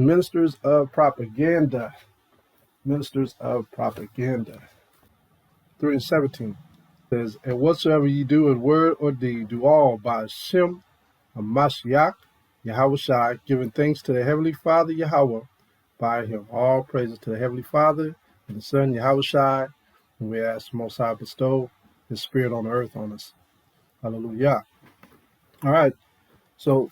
Ministers of propaganda. Ministers of propaganda. 3:17 says, and whatsoever ye do in word or deed, do all by Hashem Hamashayach, Yahawashi, giving thanks to the Heavenly Father Yahweh by him. All praises to the Heavenly Father and the Son Yahawashi, and we ask the Most High bestow His Spirit on the earth on us. Hallelujah. All right, so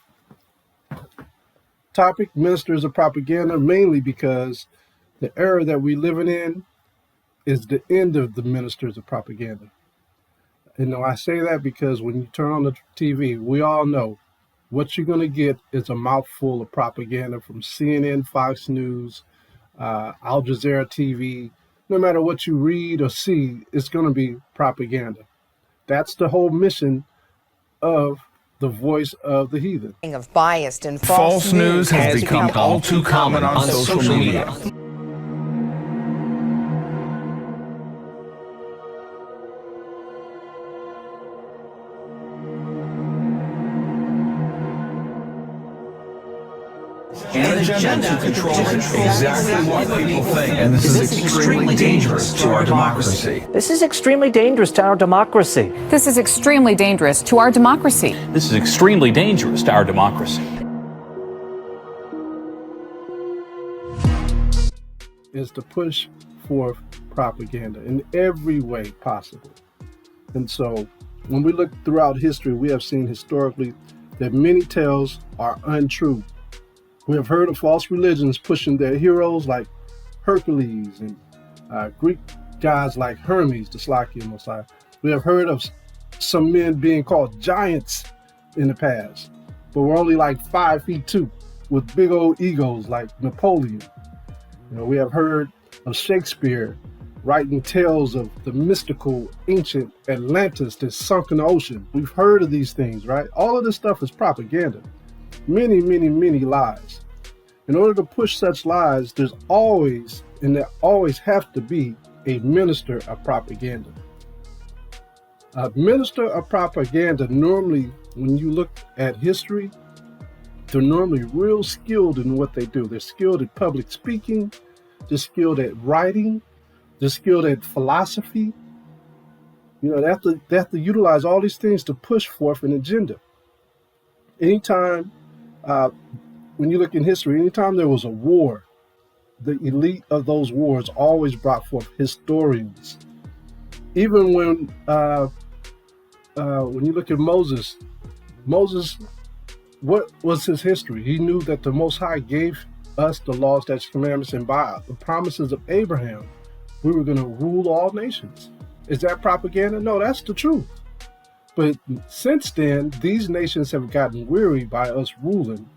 topic, ministers of propaganda, mainly because the era that we're living in is the end of the ministers of propaganda. And I say that because when you turn on the TV, we all know what you're going to get is a mouthful of propaganda from CNN, Fox News, Al Jazeera TV. No matter what you read or see, it's going to be propaganda. That's the whole mission of the voice of the heathen. Of biased and false news has become all too common on social media. And an agenda to control exactly what people think. And this is extremely dangerous to our democracy. This is extremely dangerous to our democracy. This is extremely dangerous to our democracy. This is extremely dangerous to our democracy. Is to push forth propaganda in every way possible. And so when we look throughout history, we have seen historically that many tales are untrue. We have heard of false religions pushing their heroes like Hercules and Greek gods like Hermes, the Slakia Messiah. We have heard of some men being called giants in the past, but were only like 5'2" with big old egos like Napoleon. We have heard of Shakespeare writing tales of the mystical ancient Atlantis that sunk in the ocean. We've heard of these things, right? All of this stuff is propaganda. Many, many, many lies. In order to push such lies, there's always, and there always have to be, a minister of propaganda. A minister of propaganda, normally, when you look at history, they're normally real skilled in what they do. They're skilled at public speaking, they're skilled at writing, they're skilled at philosophy. They have to utilize all these things to push forth an agenda. Anytime, when you look in history, anytime there was a war, the elite of those wars always brought forth historians. Even when you look at Moses, what was his history? He knew that the Most High gave us the laws, statutes, commandments, and by the promises of Abraham, we were going to rule all nations. Is that propaganda? No, that's the truth. But since then, these nations have gotten weary by us ruling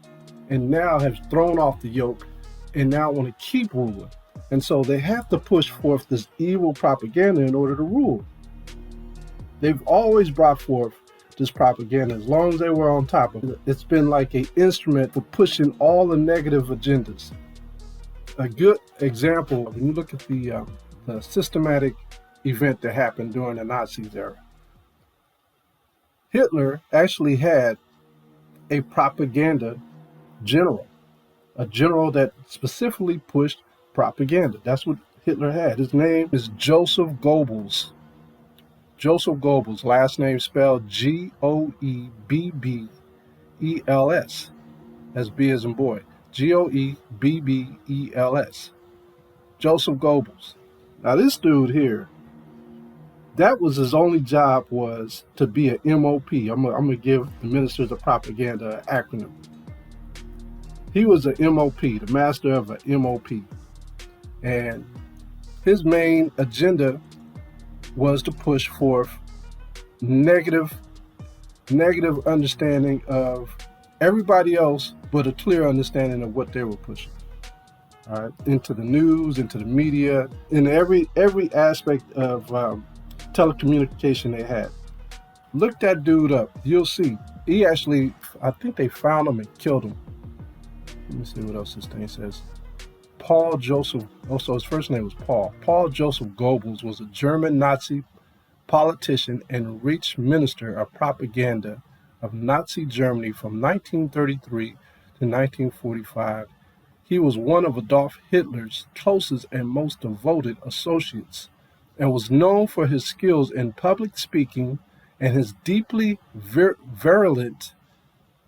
and now have thrown off the yoke and now want to keep ruling. And so they have to push forth this evil propaganda in order to rule. They've always brought forth this propaganda as long as they were on top of it. It's been like an instrument for pushing all the negative agendas. A good example, when you look at the systematic event that happened during the Nazis era, Hitler actually had a propaganda general, a general that specifically pushed propaganda. That's what Hitler had. His name is Joseph Goebbels. Joseph Goebbels, last name spelled Goebbels, as B as in boy, Goebbels. Joseph Goebbels. Now this dude here, that was his only job, was to be an MOP. I'm going to give the ministers of propaganda an acronym. He was an MOP, the master of an MOP. And his main agenda was to push forth negative understanding of everybody else, but a clear understanding of what they were pushing. All right, into the news, into the media, in every aspect of telecommunication they had. Look that dude up. You'll see. He actually, I think they found him and killed him. Let me see what else this thing says. Paul Joseph, also his first name was Paul. Paul Joseph Goebbels was a German Nazi politician and rich minister of propaganda of Nazi Germany from 1933 to 1945. He was one of Adolf Hitler's closest and most devoted associates, and was known for his skills in public speaking and his deeply virulent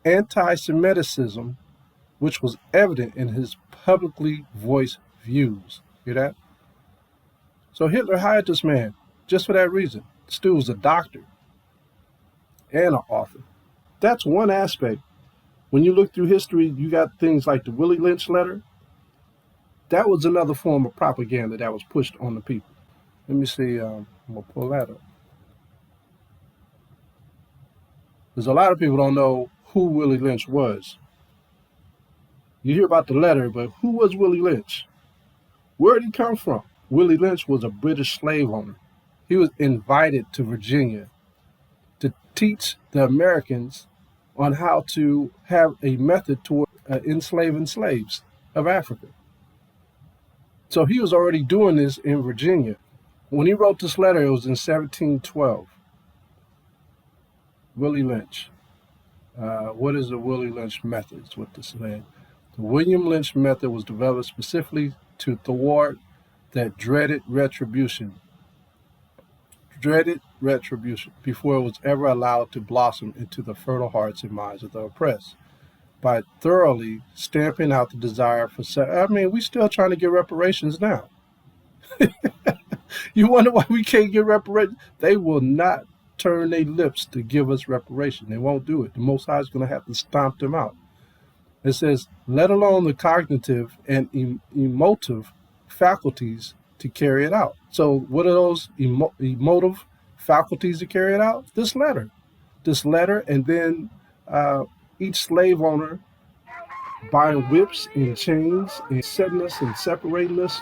anti-Semitism, which was evident in his publicly voiced views. Hear that? So Hitler hired this man just for that reason. This dude was a doctor and an author. That's one aspect. When you look through history, you got things like the Willie Lynch letter. That was another form of propaganda that was pushed on the people. Let me see, I'm going to pull that up. Because a lot of people don't know who Willie Lynch was. You hear about the letter, but who was Willie Lynch? Where did he come from? Willie Lynch was a British slave owner. He was invited to Virginia to teach the Americans on how to have a method toward enslaving slaves of Africa. So he was already doing this in Virginia. When he wrote this letter, it was in 1712. Willie Lynch. What is the Willie Lynch method? Is what this said. The William Lynch method was developed specifically to thwart that dreaded retribution before it was ever allowed to blossom into the fertile hearts and minds of the oppressed, by thoroughly stamping out the desire for we still trying to get reparations now. You wonder why we can't get reparations? They will not turn their lips to give us reparation. They won't do it. The Most High is going to have to stomp them out. It says, let alone the cognitive and emotive faculties to carry it out. So what are those emotive faculties to carry it out? This letter, and then each slave owner buying whips and chains and setting us and separating us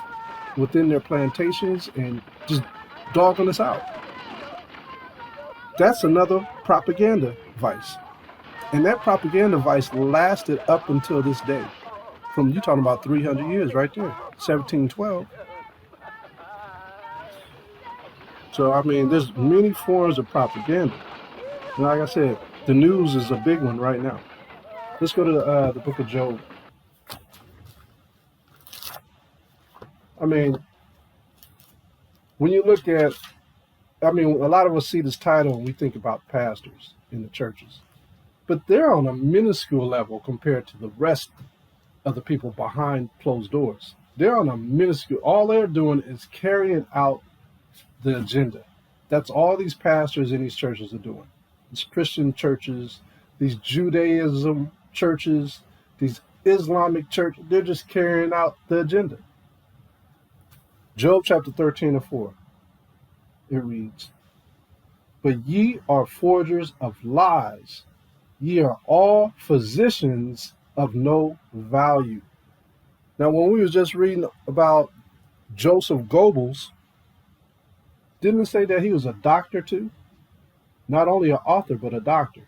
within their plantations and just dogging us out. That's another propaganda vice. And that propaganda vice lasted up until this day. From, you talking about 300 years right there, 1712. So, there's many forms of propaganda. And like I said, the news is a big one right now. Let's go to the book of Job. When you look at, a lot of us see this title and we think about pastors in the churches. But they're on a minuscule level compared to the rest of the people behind closed doors. They're on a minuscule. All they're doing is carrying out the agenda. That's all these pastors in these churches are doing. These Christian churches, these Judaism churches, these Islamic churches, they're just carrying out the agenda. Job chapter 13:4, it reads, but ye are forgers of lies. Ye are all physicians of no value. Now, when we was just reading about Joseph Goebbels, didn't it say that he was a doctor too? Not only an author, but a doctor.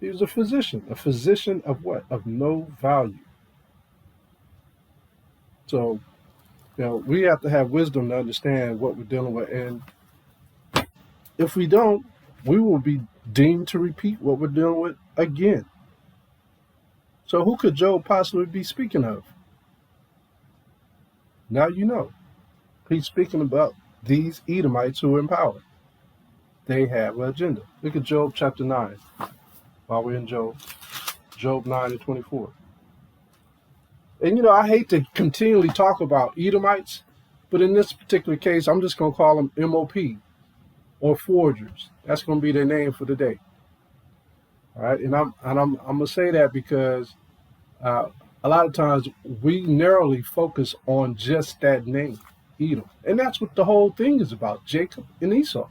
He was a physician. A physician of what? Of no value. So, we have to have wisdom to understand what we're dealing with. And if we don't, we will be deemed to repeat what we're dealing with again. So who could Job possibly be speaking of? Now you know. He's speaking about these Edomites who are in power. They have an agenda. Look at Job chapter 9. While we're in Job 9:24. And I hate to continually talk about Edomites, but in this particular case, I'm just going to call them MOP or forgers. That's going to be their name for the day. All right, and I'm going to say that because a lot of times we narrowly focus on just that name, Edom, and that's what the whole thing is about: Jacob and Esau.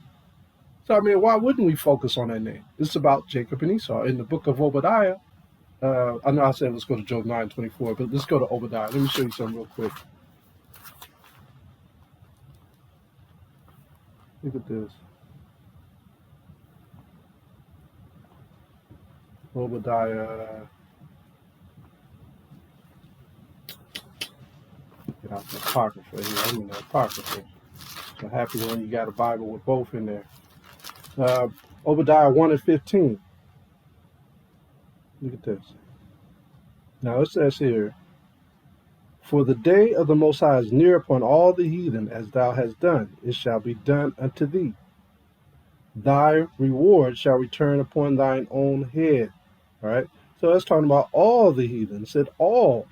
So why wouldn't we focus on that name? It's about Jacob and Esau. In the book of Obadiah, I know I said let's go to Job 9:24, but let's go to Obadiah. Let me show you something real quick. Look at this. Obadiah. Get out the Apocrypha here. I'm in the Apocrypha. So happy when you got a Bible with both in there. Obadiah 1:15. Look at this. Now it says here, For the day of the Most High is near upon all the heathen, as thou hast done. It shall be done unto thee. Thy reward shall return upon thine own head. All right. So that's talking about all the heathen. It said all.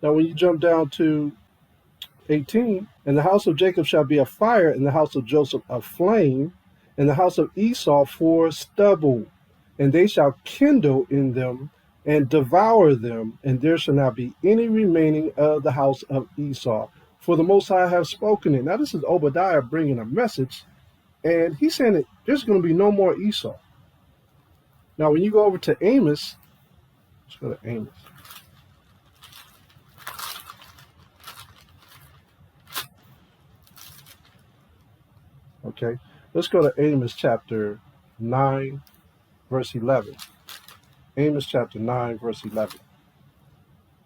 Now, when you jump down to 18, and the house of Jacob shall be a fire, and the house of Joseph a flame, and the house of Esau for stubble, and they shall kindle in them and devour them, and there shall not be any remaining of the house of Esau. For the Most High have spoken it. Now, this is Obadiah bringing a message, and he's saying that there's going to be no more Esau. Now, when you go over to Amos, let's go to Amos. Okay, let's go to Amos chapter 9, verse 11. Amos chapter 9, verse 11.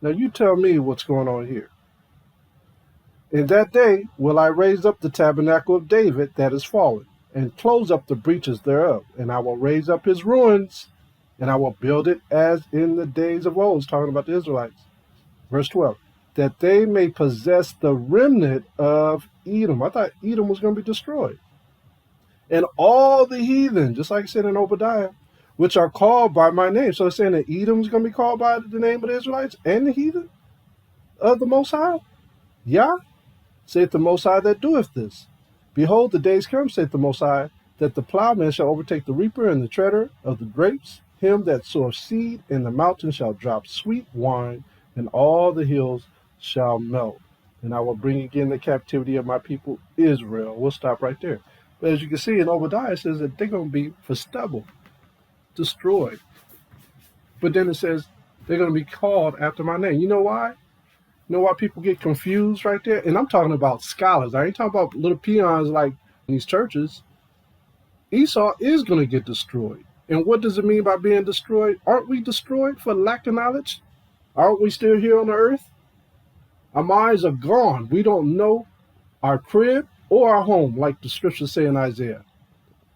Now you tell me what's going on here. In that day will I raise up the tabernacle of David that is fallen, and close up the breaches thereof, and I will raise up his ruins, and I will build it as in the days of old, talking about the Israelites. Verse 12, that they may possess the remnant of Edom. I thought Edom was going to be destroyed. And all the heathen, just like I said in Obadiah, which are called by my name. So it's saying that Edom's going to be called by the name of the Israelites and the heathen of the Most High. Yah, saith the Most High that doeth this. Behold, the days come, saith the Most High, that the plowman shall overtake the reaper and the treader of the grapes. Him that soweth seed in the mountain shall drop sweet wine, and all the hills shall melt. And I will bring again the captivity of my people Israel. We'll stop right there. But as you can see in Obadiah, it says that they're going to be for stubble, destroyed. But then it says they're going to be called after my name. You know why? You know why people get confused right there? And I'm talking about scholars. I ain't talking about little peons like these churches. Esau is going to get destroyed. And what does it mean by being destroyed? Aren't we destroyed for lack of knowledge? Aren't we still here on the earth? Our minds are gone. We don't know our crib or our home, like the scriptures say in Isaiah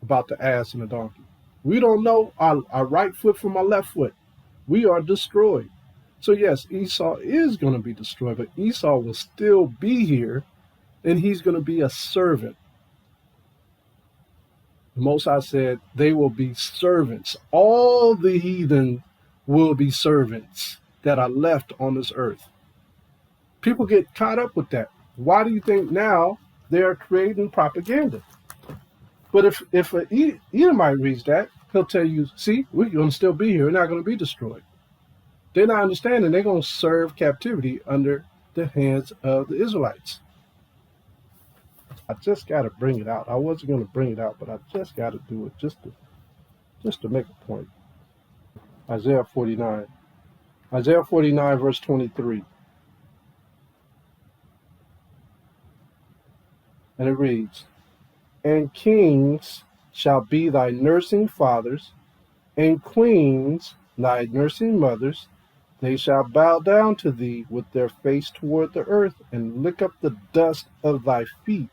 about the ass and the donkey. We don't know our right foot from our left foot. We are destroyed. So yes, Esau is going to be destroyed, but Esau will still be here, and he's going to be a servant. The Most High said they will be servants. All the heathen will be servants that are left on this earth. People get caught up with that. Why do you think now they're creating propaganda? But if an Edomite reads that, he'll tell you, see, we're going to still be here. We're not going to be destroyed. They're not understanding they're going to serve captivity under the hands of the Israelites. I just got to bring it out. I wasn't going to bring it out, but I just got to do it just to make a point. Isaiah 49. Isaiah 49, verse 23. And it reads, and kings shall be thy nursing fathers, and queens thy nursing mothers. They shall bow down to thee with their face toward the earth, and lick up the dust of thy feet.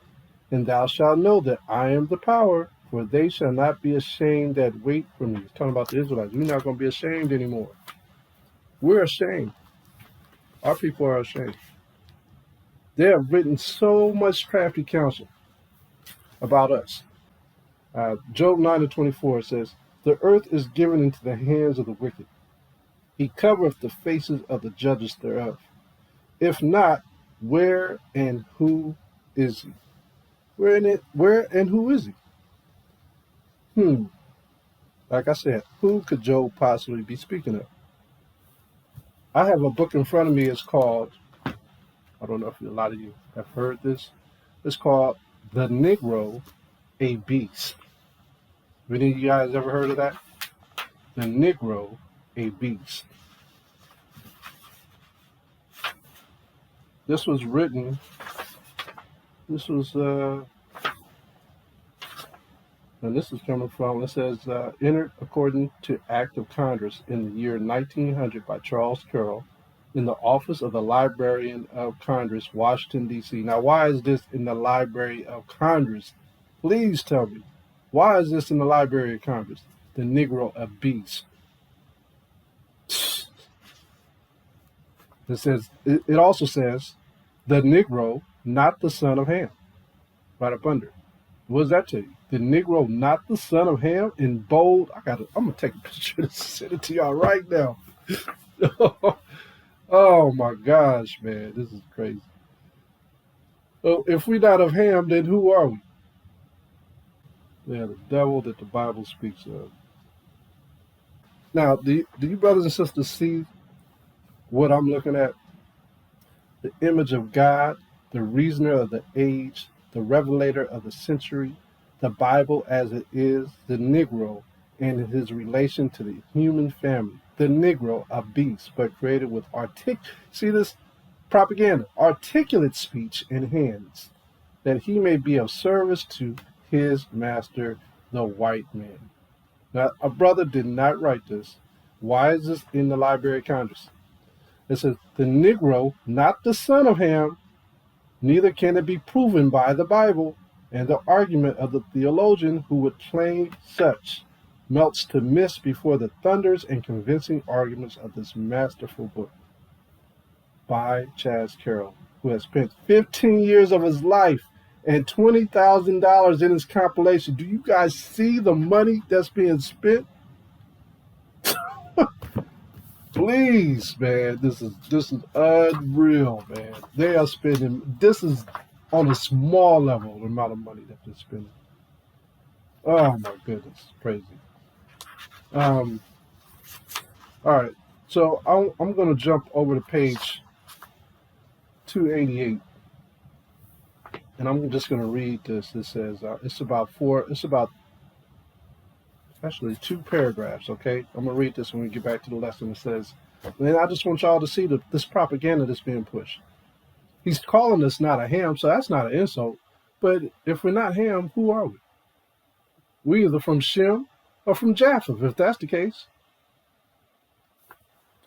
And thou shalt know that I am the power, for they shall not be ashamed that wait for me. It's talking about the Israelites. We're not going to be ashamed anymore. We're ashamed. Our people are ashamed. They have written so much crafty counsel about us. Job 9:24 says, the earth is given into the hands of the wicked. He covereth the faces of the judges thereof. If not, where and who is he? Where and who is he? Like I said, who could Job possibly be speaking of? I have a book in front of me. It's called, I don't know if a lot of you have heard this. It's called The Negro, a Beast. Have any of you guys ever heard of that? The Negro, a Beast. This was written, and this is coming from, it says, entered according to Act of Congress in the year 1900 by Charles Carroll in the office of the Librarian of Congress, Washington, D.C. Now, why is this in the Library of Congress? Please tell me. Why is this in the Library of Congress? The Negro, a beast. It also says, the Negro, not the son of Ham, right up under it. What does that tell you? The Negro, not the son of Ham, in bold. I'm gonna take a picture and send it to y'all right now. Oh my gosh, man, this is crazy. So if we're not of Ham, then who are we? Yeah, the devil that the Bible speaks of. Now, do you brothers and sisters see what I'm looking at? The image of God, the reasoner of the age, the revelator of the century, the Bible as it is, the Negro and his relation to the human family. The Negro, a beast, but created with see this propaganda, articulate speech and hands, that he may be of service to his master, the white man. Now, a brother did not write this. Why is this in the Library of Congress? It says, the Negro, not the son of Ham, neither can it be proven by the Bible, and the argument of the theologian who would claim such melts to mist before the thunders and convincing arguments of this masterful book by Chas Carroll, who has spent 15 years of his life and $20,000 in his compilation. Do you guys see the money that's being spent? Please, man, this is unreal, man. They are spending. This is on a small level the amount of money that they're spending. Oh my goodness, crazy. All right, so I'm going to jump over to page 288, and I'm just going to read this. It says it's about actually 2 paragraphs, okay? I'm going to read this when we get back to the lesson. It says, and I just want y'all to see this propaganda that's being pushed. He's calling us not a Ham, so that's not an insult. But if we're not Ham, who are we? We're either from Shem or from Japheth, if that's the case.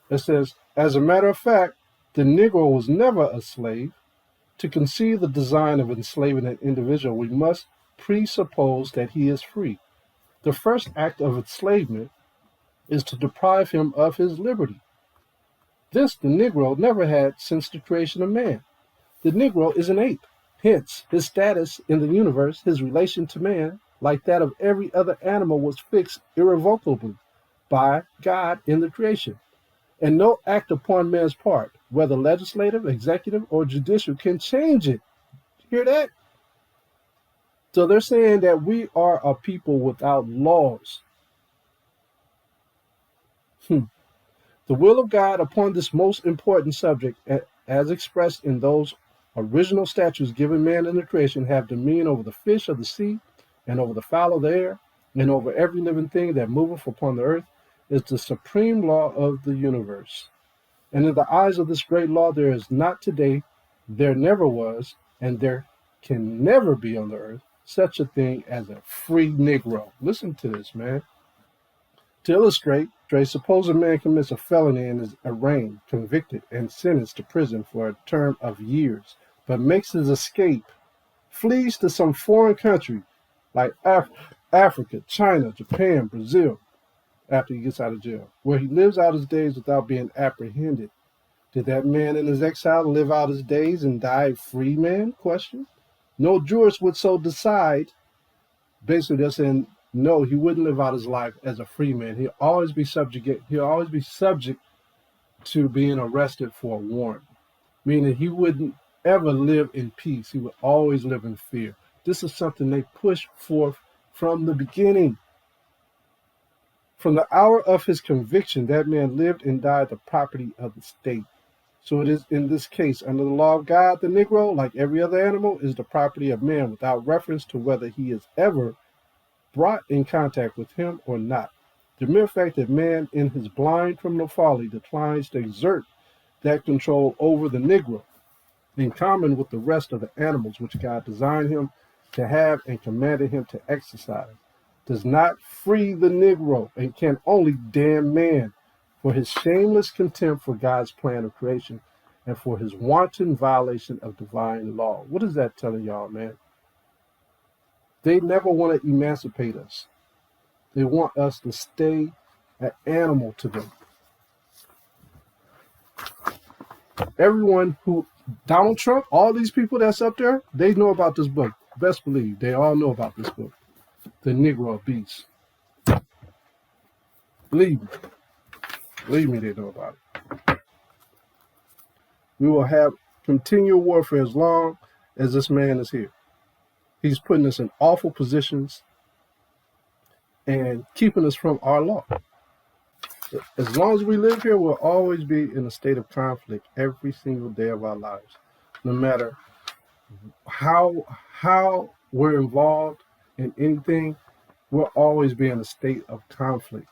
It says, as a matter of fact, the Negro was never a slave. To conceive the design of enslaving an individual, we must presuppose that he is free. The first act of enslavement is to deprive him of his liberty. This the Negro never had since the creation of man. The Negro is an ape. Hence, his status in the universe, his relation to man, like that of every other animal, was fixed irrevocably by God in the creation. And no act upon man's part, whether legislative, executive, or judicial, can change it. Hear that? So they're saying that we are a people without laws. The will of God upon this most important subject, as expressed in those original statutes given man in the creation, have dominion over the fish of the sea, and over the fowl of the air, and over every living thing that moveth upon the earth, is the supreme law of the universe. And in the eyes of this great law, there is not today, there never was, and there can never be on the earth such a thing as a free Negro. Listen to this, man. To illustrate, suppose a man commits a felony and is arraigned, convicted, and sentenced to prison for a term of years, but makes his escape, flees to some foreign country like Africa, China, Japan, Brazil, after he gets out of jail, where he lives out his days without being apprehended. Did that man in his exile live out his days and die a free man? Question. No jurist would so decide. Basically, they're saying no, he wouldn't live out his life as a free man. He'll always be subject to being arrested for a warrant, meaning he wouldn't ever live in peace. He would always live in fear. This is something they pushed forth from the beginning. From the hour of his conviction, that man lived and died the property of the state. So it is in this case, under the law of God, the Negro, like every other animal, is the property of man without reference to whether he is ever brought in contact with him or not. The mere fact that man, in his blind criminal folly, declines to exert that control over the Negro, in common with the rest of the animals which God designed him to have and commanded him to exercise, does not free the Negro and can only damn man for his shameless contempt for God's plan of creation and for his wanton violation of divine law. What is that telling y'all, man? They never want to emancipate us. They want us to stay an animal to them. Everyone who, Donald Trump, all these people that's up there, they know about this book. Best believe they all know about this book, The Negro Beast. Believe me, they know about it. We will have continual warfare as long as this man is here. He's putting us in awful positions and keeping us from our law. As long as we live here, we'll always be in a state of conflict every single day of our lives. No matter how we're involved in anything, we'll always be in a state of conflict.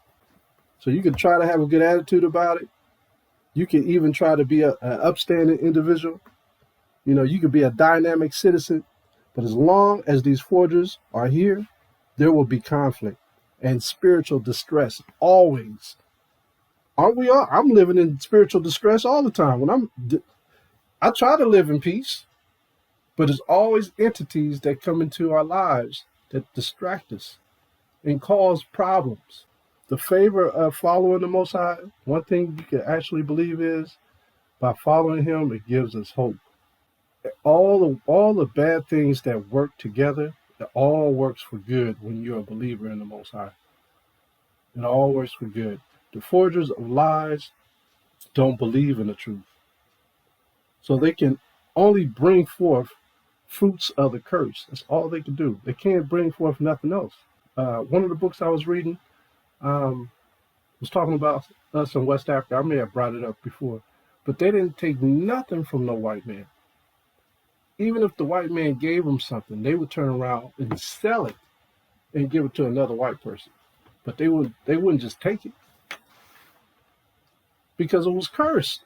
So you can try to have a good attitude about it. You can even try to be an upstanding individual. You know, you could be a dynamic citizen. But as long as these forgers are here, there will be conflict and spiritual distress always. Aren't we all? I'm living in spiritual distress all the time. I try to live in peace, but there's always entities that come into our lives that distract us and cause problems. The favor of following the Most High, one thing you can actually believe is by following Him, it gives us hope. All the bad things that work together, it all works for good when you're a believer in the Most High. It all works for good. The forgers of lies don't believe in the truth. So they can only bring forth fruits of the curse. That's all they can do. They can't bring forth nothing else. One of the books I was reading was talking about us in West Africa. I may have brought it up before. But they didn't take nothing from no white man. Even if the white man gave them something, they would turn around and sell it and give it to another white person. But they wouldn't just take it because it was cursed.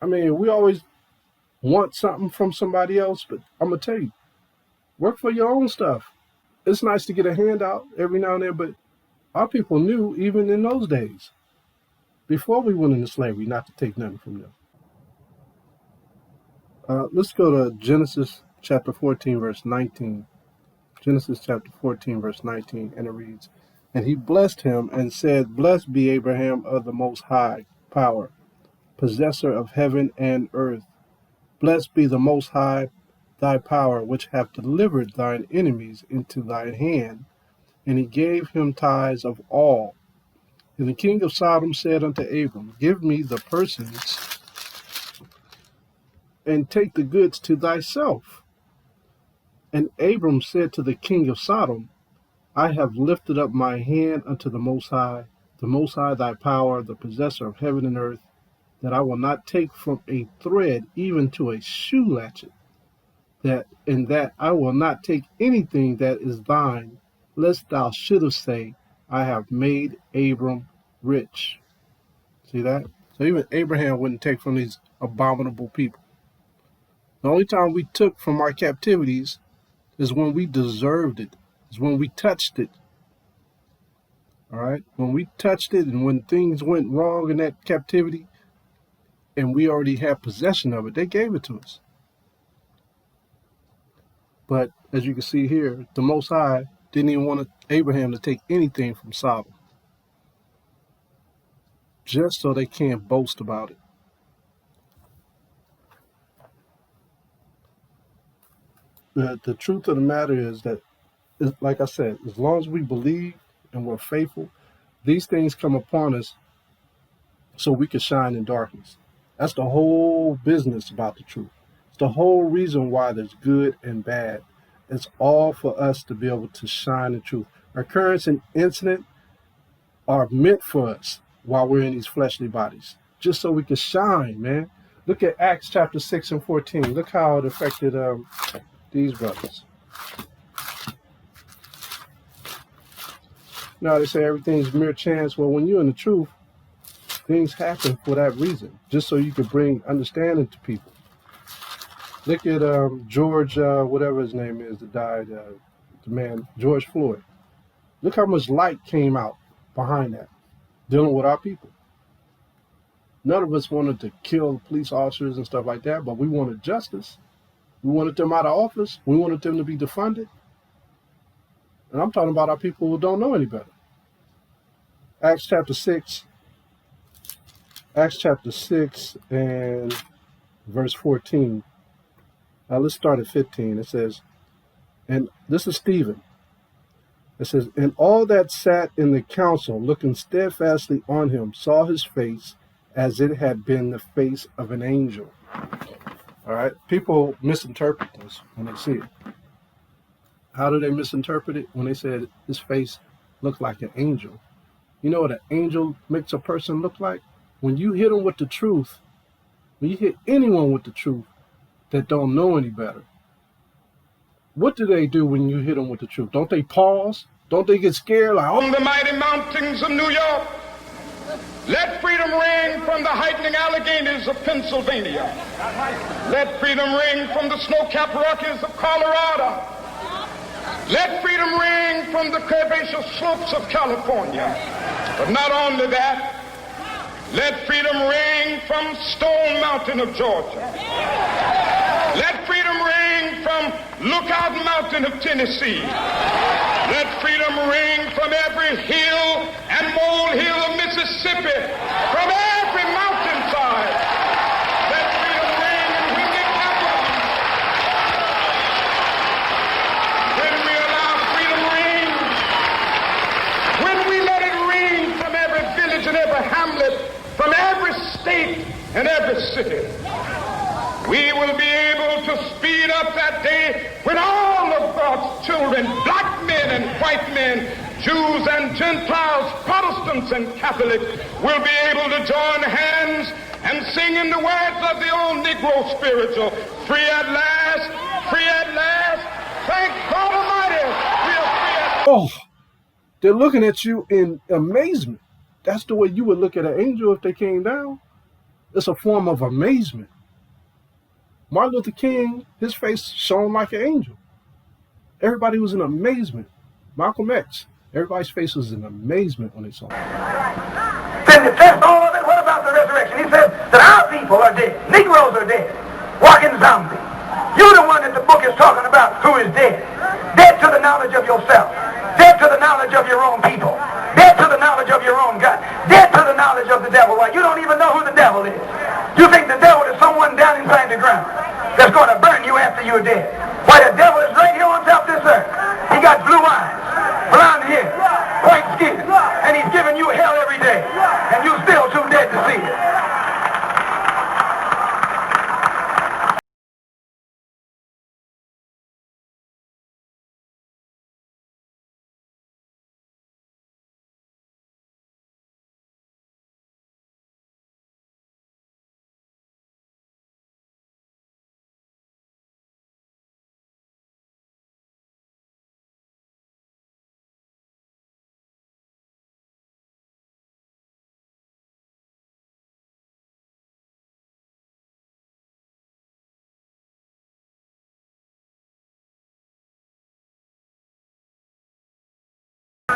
I mean, we always want something from somebody else, but I'm going to tell you, work for your own stuff. It's nice to get a handout every now and then, but our people knew even in those days, before we went into slavery, not to take nothing from them. Let's go to Genesis chapter 14, verse 19. Genesis chapter 14, verse 19, and it reads, "And he blessed him and said, Blessed be Abraham of the Most High power, possessor of heaven and earth. Blessed be the Most High thy power, which hath delivered thine enemies into thine hand. And he gave him tithes of all. And the king of Sodom said unto Abram, Give me the persons, and take the goods to thyself. And Abram said to the king of Sodom, I have lifted up my hand unto the Most High thy power, the possessor of heaven and earth, that I will not take from a thread even to a shoe latchet, that I will not take anything that is thine, lest thou shouldest say, I have made Abram rich." See that? So even Abraham wouldn't take from these abominable people. The only time we took from our captivities is when we deserved it, is when we touched it. All right? When we touched it and when things went wrong in that captivity and we already had possession of it, they gave it to us. But as you can see here, the Most High didn't even want Abraham to take anything from Sodom, just so they can't boast about it. The truth of the matter is that, like I said, as long as we believe and we're faithful, these things come upon us so we can shine in darkness. That's the whole business about the truth. It's the whole reason why there's good and bad. It's all for us to be able to shine in truth. Occurrence and incident are meant for us while we're in these fleshly bodies, just so we can shine, man. Look at Acts chapter 6 and 14. Look how it affected these brothers. Now they say everything's mere chance. Well, when you're in the truth, things happen for that reason, just so you can bring understanding to people. Look at George, whatever his name is, that died, the man, George Floyd. Look how much light came out behind that, dealing with our people. None of us wanted to kill police officers and stuff like that, but we wanted justice. We wanted them out of office. We wanted them to be defunded. And I'm talking about our people who don't know any better. Acts chapter 6 Acts chapter 6 and verse 14. Let's start at 15. It says, and this is Stephen. It says, and all that sat in the council, looking steadfastly on him, saw his face as it had been the face of an angel. All right. People misinterpret this when they see it. How do they misinterpret it? When they said his face looked like an angel. You know what an angel makes a person look like? When you hit them with the truth, when you hit anyone with the truth that don't know any better, what do they do when you hit them with the truth? Don't they pause? Don't they get scared? Like, on the mighty mountains of New York, let freedom ring from the heightening Alleghenies of Pennsylvania. Let freedom ring from the snow-capped Rockies of Colorado. Let freedom ring from the curvaceous slopes of California. But not only that, let freedom ring from Stone Mountain of Georgia. Let freedom ring from Lookout Mountain of Tennessee. Let freedom ring from every hill and molehill of Mississippi, from every mountainside. Let freedom ring, and when it happens, when we allow freedom ring, when we let it ring from every village and every hamlet, from every state and every city, we will be able to speed up that day when all of God's children, black men and white men, Jews and Gentiles, Protestants and Catholics, will be able to join hands and sing in the words of the old Negro spiritual, free at last, thank God Almighty, we are free at last. oh, they're looking at you in amazement. That's the way you would look at an angel if they came down. It's a form of amazement. Martin Luther King, his face shone like an angel. Everybody was in amazement. Malcolm X, everybody's face was in amazement when they saw him. Then it says all of it. What about the resurrection? He says that our people are dead. Negroes are dead. Walking zombies. You're the one that the book is talking about who is dead. Dead to the knowledge of yourself. Dead to the knowledge of your own people. Dead to the knowledge of your own God. Dead to the knowledge of the devil. Why, you don't even know who the devil is. You think the devil is someone down inside the ground that's going to burn you after you're dead. Why, the devil is right here on top of this earth. He got blue eyes, blonde hair, white skin, and he's giving you hell every day. And you're still too dead to see it.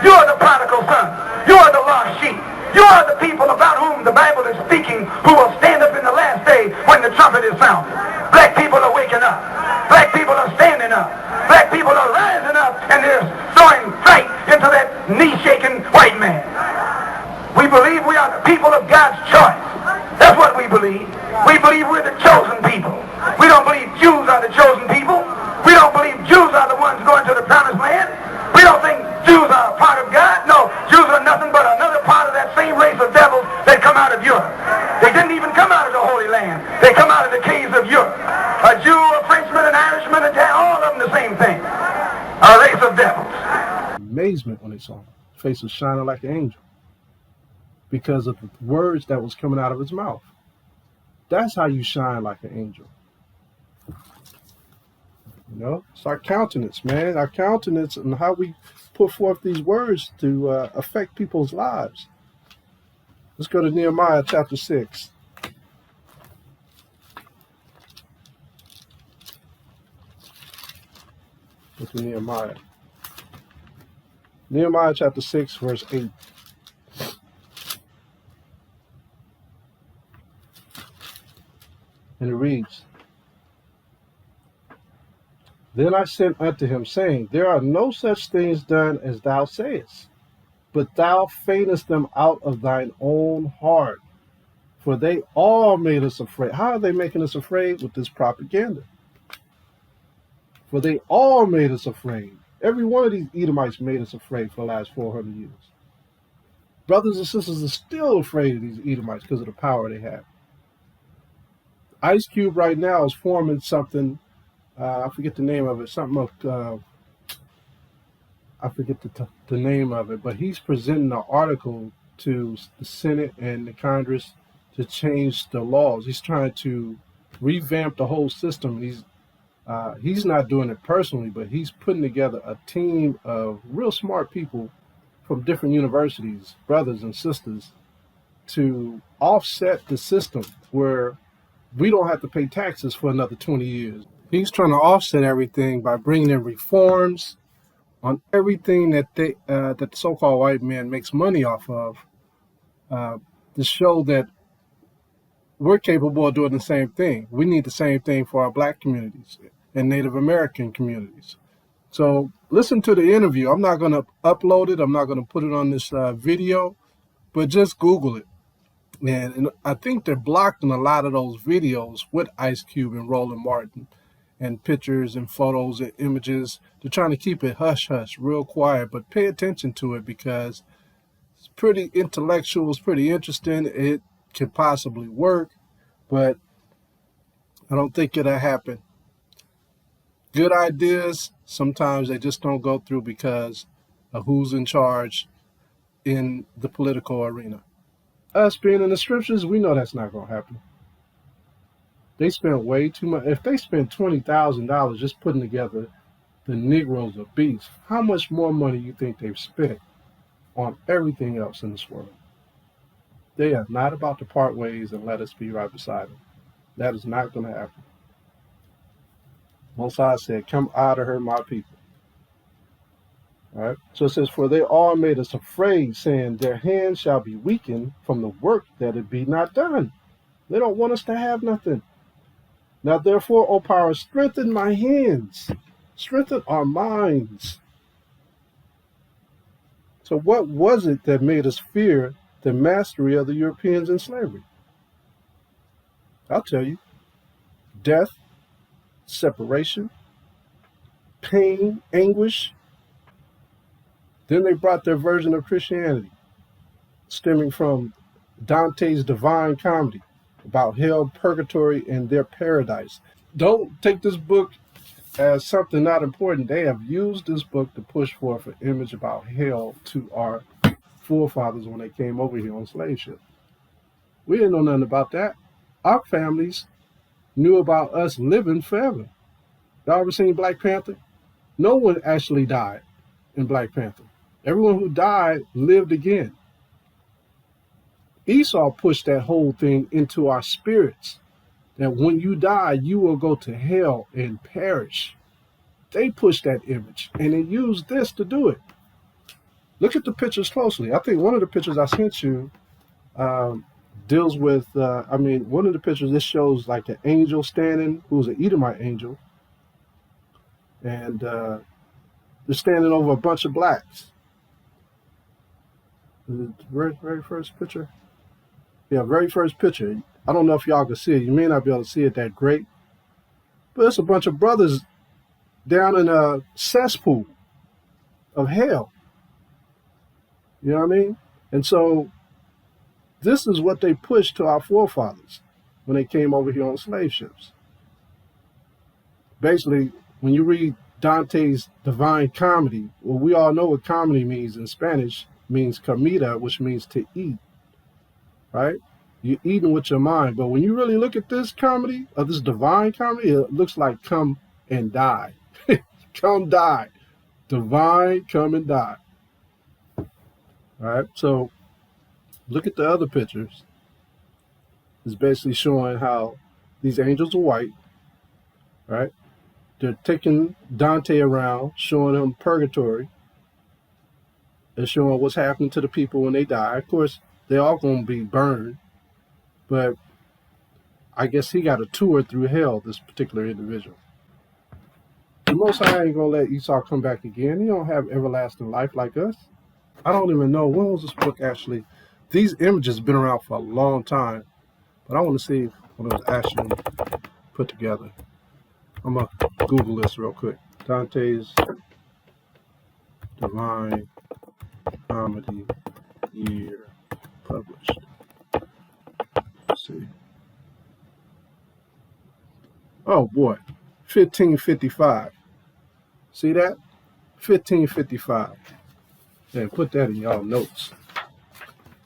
You are the prodigal son. You are the lost sheep. You are the people about whom the Bible is speaking, who will stand up in the last day when the trumpet is sounded. Black people are waking up. Black people are standing up. Black people are rising up, and they're throwing fright into that knee-shaking white man. We believe we are the people of God's choice. That's what we believe. We believe we're the chosen people. We don't believe Jews are the chosen people. We don't believe Jews are the ones going to the promised land. We don't think Jews are a part of God. No, Jews are nothing but another part of that same race of devils that come out of Europe. They didn't even come out of the Holy Land. They come out of the caves of Europe. A Jew, a Frenchman, an Irishman, all of them the same thing. A race of devils. Amazement when they saw him. His face was shining like an angel because of the words that was coming out of his mouth. That's how you shine like an angel. You know, it's our countenance, man. Our countenance and how we put forth these words to affect people's lives. Let's go to Nehemiah chapter 6. Look at Nehemiah. Nehemiah chapter 6, verse 8. And it reads, Then I sent unto him, saying, There are no such things done as thou sayest, but thou feignest them out of thine own heart. For they all made us afraid. How are they making us afraid? With this propaganda. For they all made us afraid. Every one of these Edomites made us afraid for the last 400 years. Brothers and sisters are still afraid of these Edomites because of the power they have. Ice Cube right now is forming something, I forget the name of it, something of, I forget the name of it, but he's presenting an article to the Senate and the Congress to change the laws. He's trying to revamp the whole system. He's not doing it personally, but he's putting together a team of real smart people from different universities, brothers and sisters, to offset the system where we don't have to pay taxes for another 20 years. He's trying to offset everything by bringing in reforms on everything that that the so-called white man makes money off of, to show that we're capable of doing the same thing. We need the same thing for our black communities and Native American communities. So listen to the interview. I'm not going to upload it. I'm not going to put it on this video, but just Google it. And I think they're blocked in a lot of those videos with Ice Cube and Roland Martin, and pictures and photos and images. They're trying to keep it hush-hush, real quiet, but pay attention to it because it's pretty intellectual, it's pretty interesting. It could possibly work, but I don't think it'll happen. Good ideas, sometimes they just don't go through because of who's in charge in the political arena. Us being in the scriptures, we know that's not going to happen. They spent way too much. If they spent $20,000 just putting together the Negroes of Beast, how much more money you think they've spent on everything else in this world? They are not about to part ways and let us be right beside them. That is not going to happen. Most High said, come out of her, my people. All right. So it says, for they all made us afraid, saying, their hands shall be weakened from the work that it be not done. They don't want us to have nothing. Now, therefore, O power, strengthen my hands. Strengthen our minds. So what was it that made us fear the mastery of the Europeans in slavery? I'll tell you. Death, separation, pain, anguish. Then they brought their version of Christianity, stemming from Dante's Divine Comedy, about hell, purgatory, and their paradise. Don't take this book as something not important. They have used this book to push forth an image about hell to our forefathers when they came over here on slave ships. We didn't know nothing about that. Our families knew about us living forever. Y'all ever seen Black Panther? No one actually died in Black Panther. Everyone who died lived again. Esau pushed that whole thing into our spirits, that when you die, you will go to hell and perish. They pushed that image, and they used this to do it. Look at the pictures closely. I think one of the pictures I sent you deals with, one of the pictures, this shows like an angel standing, who's an Edomite angel, and they're standing over a bunch of blacks. The very first picture? Yeah, very first picture. I don't know if y'all can see it. You may not be able to see it that great. But it's a bunch of brothers down in a cesspool of hell. You know what I mean? And so this is what they pushed to our forefathers when they came over here on slave ships. Basically, when you read Dante's Divine Comedy, well, we all know what comedy means in Spanish. Means comida, which means to eat. Right? You're eating with your mind. But when you really look at this comedy, or this divine comedy, it looks like come and die. Come die. Divine, come and die. All right? So look at the other pictures. It's basically showing how these angels are white. Right? They're taking Dante around, showing him purgatory. They're showing what's happening to the people when they die. Of course, they're all going to be burned. But I guess he got a tour through hell, this particular individual. The Most High ain't going to let Esau come back again. He don't have everlasting life like us. I don't even know. When was this book actually? These images have been around for a long time. But I want to see when it was actually put together. I'm going to Google this real quick. Dante's Divine Comedy year published. Let's see. Oh boy, 1555. See that? 1555. And put that in y'all notes.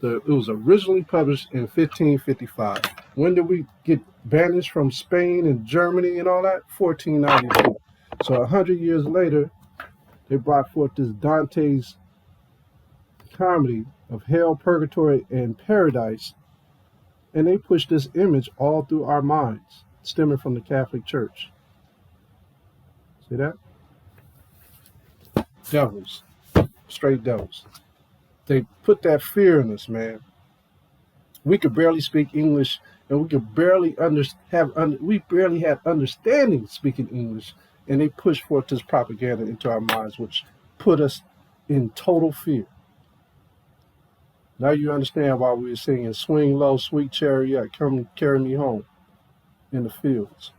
It was originally published in 1555. When did we get banished from Spain and Germany and all that? 1492. So 100 years later, they brought forth this Dante's comedy of hell, purgatory, and paradise, and they pushed this image all through our minds, stemming from the Catholic Church. See that? Devils, straight devils. They put that fear in us, man. We could barely speak English, and we could barely had understanding speaking English, and they pushed forth this propaganda into our minds, which put us in total fear. Now you understand why we were singing "Swing Low, Sweet Chariot, Come Carry Me Home" in the fields.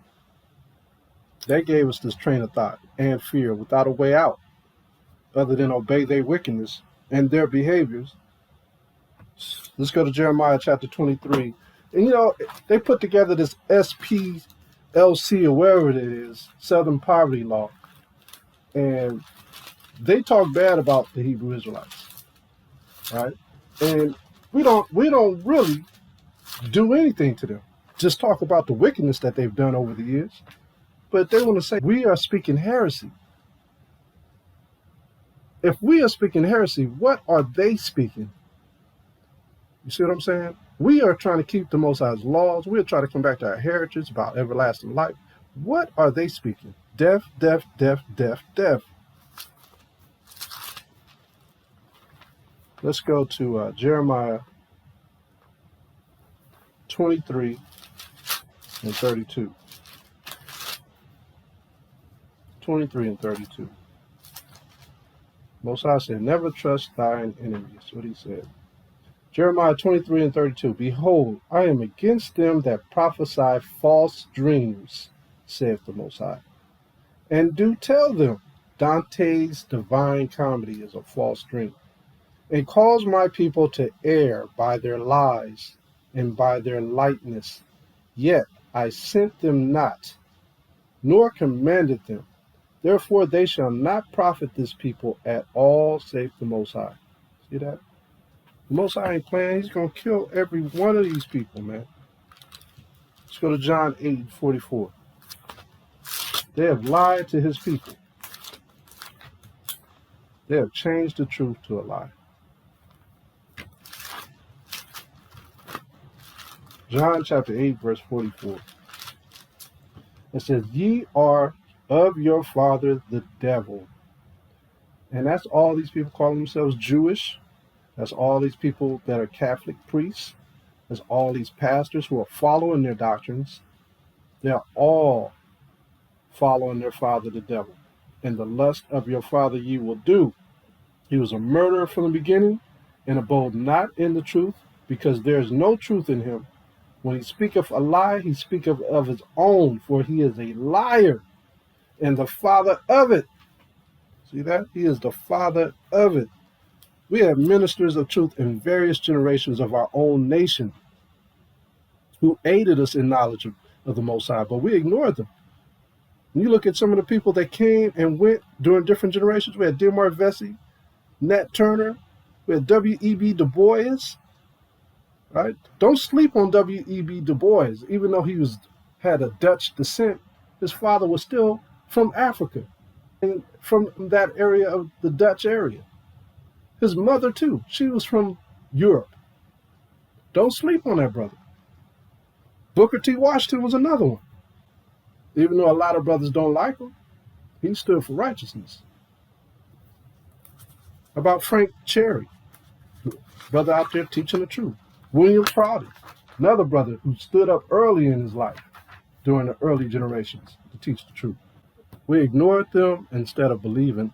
They gave us this train of thought and fear without a way out, other than obey their wickedness and their behaviors. Let's go to Jeremiah chapter 23. And they put together this SPLC or wherever it is, Southern Poverty Law. And they talk bad about the Hebrew Israelites. Right? And we don't really do anything to them. Just talk about the wickedness that they've done over the years. But they want to say we are speaking heresy. If we are speaking heresy, what are they speaking? You see what I'm saying? We are trying to keep the Most High's laws. We are trying to come back to our heritage about everlasting life. What are they speaking? Death, death, death, death, death. Let's go to Jeremiah 23 and 32. 23 and 32. Most High said, never trust thine enemies. That's what he said. Jeremiah 23 and 32. Behold, I am against them that prophesy false dreams, saith the Most High. And do tell them, Dante's Divine Comedy is a false dream, and cause my people to err by their lies and by their lightness. Yet I sent them not, nor commanded them. Therefore they shall not profit this people at all, saith the Most High. See that? The Most High ain't playing. He's going to kill every one of these people, man. Let's go to John 8:44. They have lied to his people. They have changed the truth to a lie. John chapter 8, verse 44. It says, ye are of your father the devil. And that's all these people calling themselves Jewish. That's all these people that are Catholic priests. That's all these pastors who are following their doctrines. They're all following their father the devil. And the lust of your father ye will do. He was a murderer from the beginning, and abode not in the truth, because there is no truth in him. When he speaketh a lie, he speaketh of his own, for he is a liar, and the father of it. See that? He is the father of it. We have ministers of truth in various generations of our own nation who aided us in knowledge of the Most High, but we ignored them. When you look at some of the people that came and went during different generations, we had Demar Vesey, Nat Turner, we had W.E.B. Du Bois, right? Don't sleep on W.E.B. Du Bois. Even though he had a Dutch descent, his father was still from Africa and from that area of the Dutch area. His mother, too, she was from Europe. Don't sleep on that brother. Booker T. Washington was another one. Even though a lot of brothers don't like him, he stood for righteousness. About Frank Cherry, brother out there teaching the truth. William Prouty, another brother who stood up early in his life during the early generations to teach the truth. We ignored them instead of believing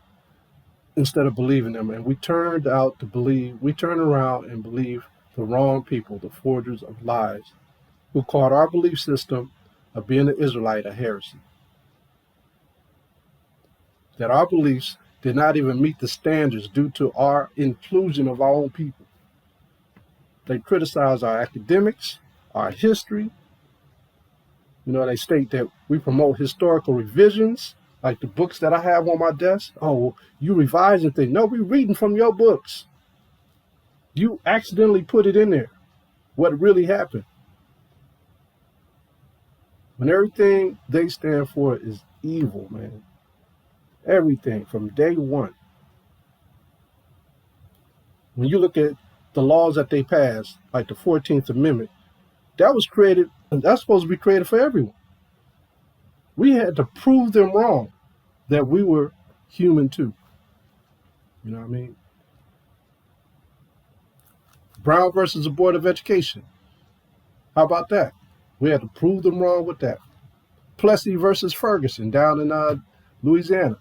them, and we turned around and believed the wrong people, the forgers of lies, who called our belief system of being an Israelite a heresy. That our beliefs did not even meet the standards due to our inclusion of our own people. They criticize our academics, our history. They state that we promote historical revisions, like the books that I have on my desk. Oh, you revising things. No, we're reading from your books. You accidentally put it in there, what really happened. When everything they stand for is evil, man. Everything from day one. When you look at the laws that they passed, like the 14th Amendment, that's supposed to be created for everyone. We had to prove them wrong, that we were human too. You know what I mean? Brown versus the Board of Education. How about that? We had to prove them wrong with that. Plessy versus Ferguson down in Louisiana.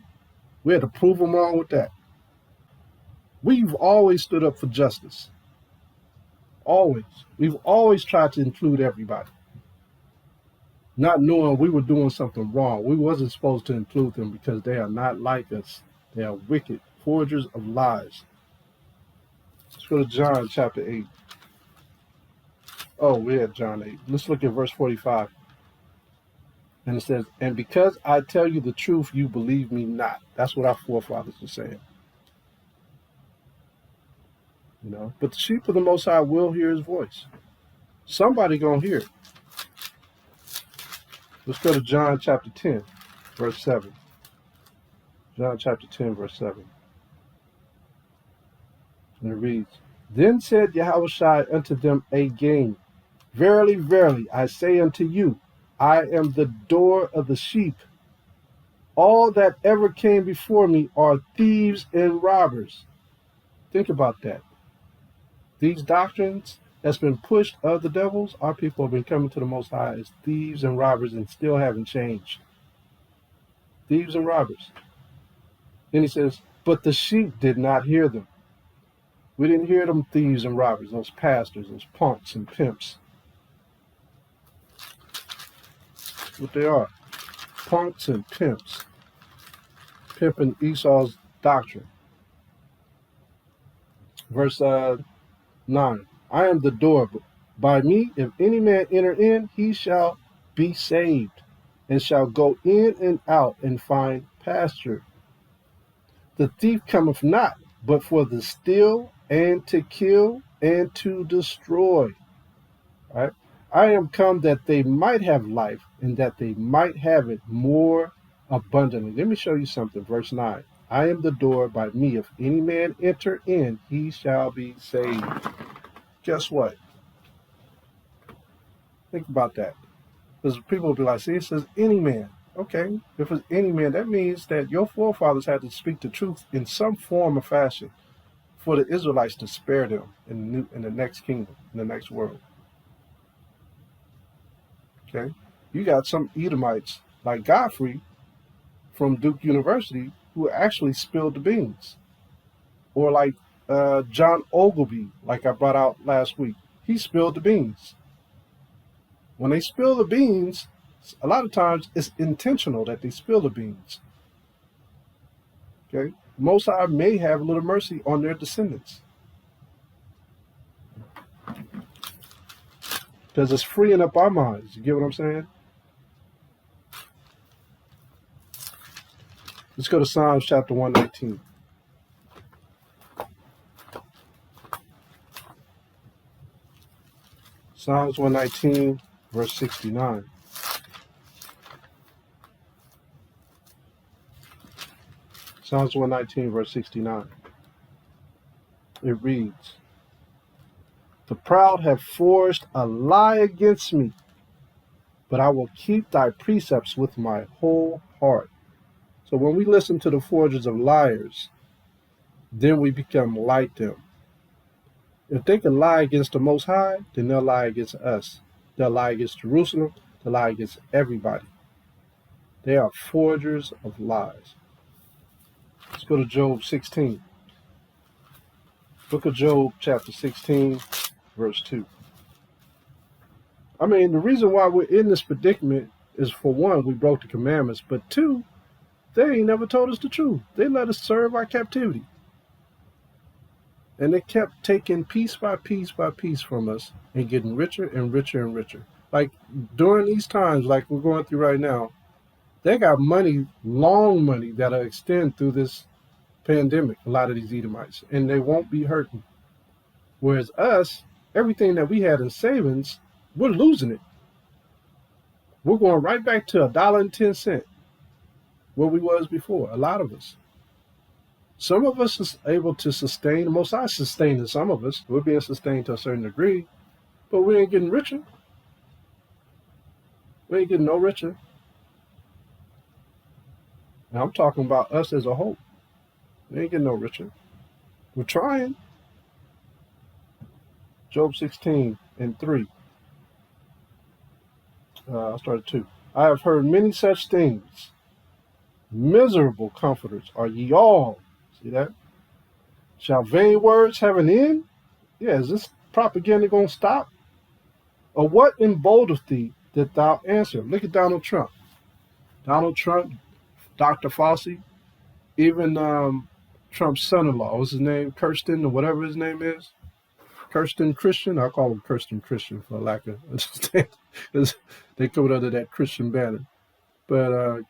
We had to prove them wrong with that. We've always stood up for justice. Always. We've always tried to include everybody. Not knowing we were doing something wrong. We wasn't supposed to include them because they are not like us. They are wicked, forgers of lies. Let's go to John chapter 8. Oh, we had John 8. Let's look at verse 45. And it says, and because I tell you the truth, you believe me not. That's what our forefathers were saying. But the sheep of the Most High will hear his voice. Somebody gonna hear it. Let's go to John chapter 10, verse 7. John chapter 10, verse 7. And it reads, then said Yahawashi unto them again, verily, verily, I say unto you, I am the door of the sheep. All that ever came before me are thieves and robbers. Think about that. These doctrines that's been pushed of the devils, our people have been coming to the Most High as thieves and robbers and still haven't changed. Thieves and robbers. Then he says, but the sheep did not hear them. We didn't hear them thieves and robbers, those pastors, those punks and pimps. That's what they are. Punks and pimps. Pimping Esau's doctrine. Verse 9. I am the door. By me, if any man enter in, he shall be saved, and shall go in and out and find pasture. The thief cometh not, but for to steal and to kill and to destroy. Right? I am come that they might have life, and that they might have it more abundantly. Let me show you something. Verse 9. I am the door. By me, if any man enter in, he shall be saved. Guess what? Think about that. Because people will be like, see, it says any man. Okay, if it's any man, that means that your forefathers had to speak the truth in some form or fashion for the Israelites to spare them in the next kingdom, in the next world. Okay? You got some Edomites like Godfrey from Duke University who actually spilled the beans. Or like John Ogilvie, like I brought out last week. He spilled the beans. When they spill the beans, a lot of times it's intentional that they spill the beans. Okay? Most High may have a little mercy on their descendants. Because it's freeing up our minds. You get what I'm saying? Let's go to Psalms chapter 119. Psalms 119, verse 69. Psalms 119, verse 69. It reads, the proud have forged a lie against me, but I will keep thy precepts with my whole heart. So when we listen to the forgers of liars, then we become like them. If they can lie against the Most High, then they'll lie against us. They'll lie against Jerusalem. They'll lie against everybody. They are forgers of lies. Let's go to Job 16. Book of Job, chapter 16, verse 2. I mean, the reason why we're in this predicament is, for one, we broke the commandments, but two, they ain't never told us the truth. They let us serve our captivity. And they kept taking piece by piece by piece from us and getting richer and richer and richer. Like during these times, like we're going through right now, they got money, long money, that'll extend through this pandemic, a lot of these Edomites, and they won't be hurting. Whereas us, everything that we had in savings, we're losing it. We're going right back to $1.10, where we was before, a lot of us. Some of us is able to sustain, the Most High sustaining some of us. We're being sustained to a certain degree, but we ain't getting richer. We ain't getting no richer. And I'm talking about us as a whole. We ain't getting no richer. We're trying. Job 16 and 3. I'll start at 2. I have heard many such things. Miserable comforters are ye all. See that? Shall vain words have an end? Yeah, is this propaganda going to stop? Or what emboldeneth thee that thou answer? Look at Donald Trump. Donald Trump, Dr. Fauci, even Trump's son-in-law, what's his name? Kirsten, or whatever his name is. Kirsten Christian. I call him Kirsten Christian for lack of understanding, because they come under that Christian banner. But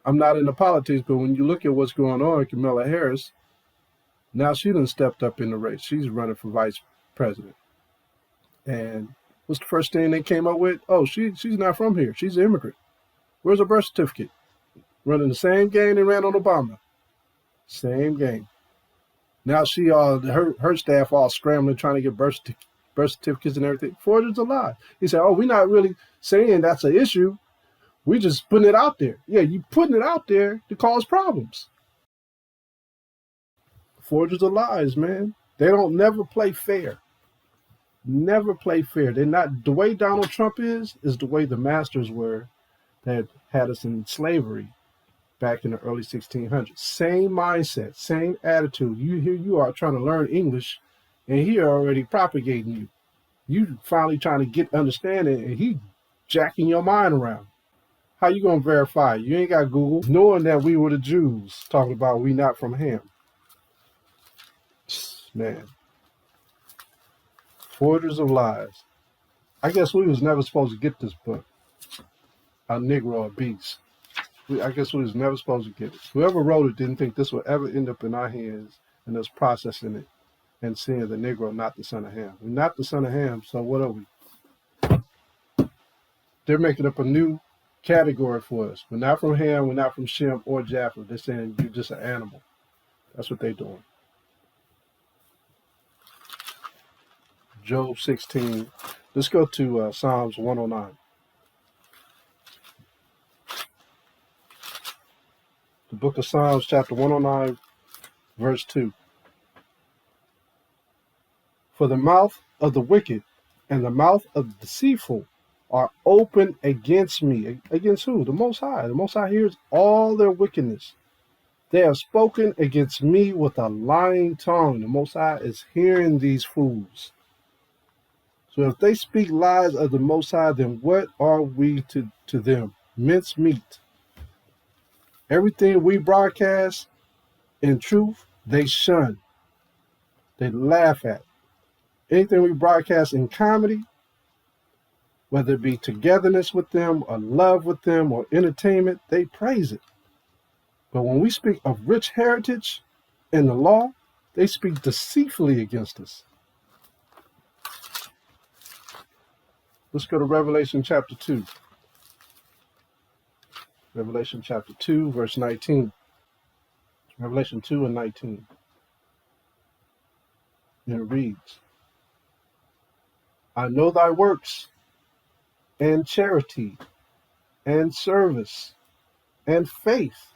I'm not into politics, but when you look at what's going on, Kamala Harris, now she done stepped up in the race. She's running for vice president. And what's the first thing they came up with? Oh, she's not from here. She's an immigrant. Where's her birth certificate? Running the same game they ran on Obama. Same game. Now she her staff all scrambling trying to get birth certificates and everything. Forgery's a lie. He said, oh, we're not really saying that's an issue. We just putting it out there. Yeah, you putting it out there to cause problems. Forgers are lies, man. They don't never play fair. Never play fair. They're not, the way Donald Trump is the way the masters were that had us in slavery back in the early 1600s. Same mindset, same attitude. Here you are trying to learn English, and he already propagating you. You finally trying to get understanding, and he jacking your mind around. How you gonna verify? You ain't got Google. Knowing that we were the Jews, talking about we not from Ham. Man. Forgers of lies. I guess we was never supposed to get this book. A Negro, a beast. I guess we was never supposed to get it. Whoever wrote it didn't think this would ever end up in our hands and us processing it and seeing the Negro not the son of Ham. We're not the son of Ham, so what are we? They're making up a new category for us. We're not from Ham, we're not from Shem or Japheth. They're saying you're just an animal. That's what they're doing. Job 16. Let's go to Psalms 109. The book of Psalms, chapter 109, verse 2. For the mouth of the wicked and the mouth of the deceitful are open against me. Against who? The Most High. The Most High hears all their wickedness. They have spoken against me with a lying tongue. The Most High is hearing these fools. So if they speak lies of the Most High, then what are we to them? Mince meat. Everything we broadcast in truth, they shun. They laugh at. Anything we broadcast in comedy, whether it be togetherness with them or love with them or entertainment, they praise it. But when we speak of rich heritage in the law, they speak deceitfully against us. Let's go to Revelation chapter 2. Revelation chapter 2, verse 19. Revelation 2 and 19. And it reads, I know thy works, and charity, and service, and faith,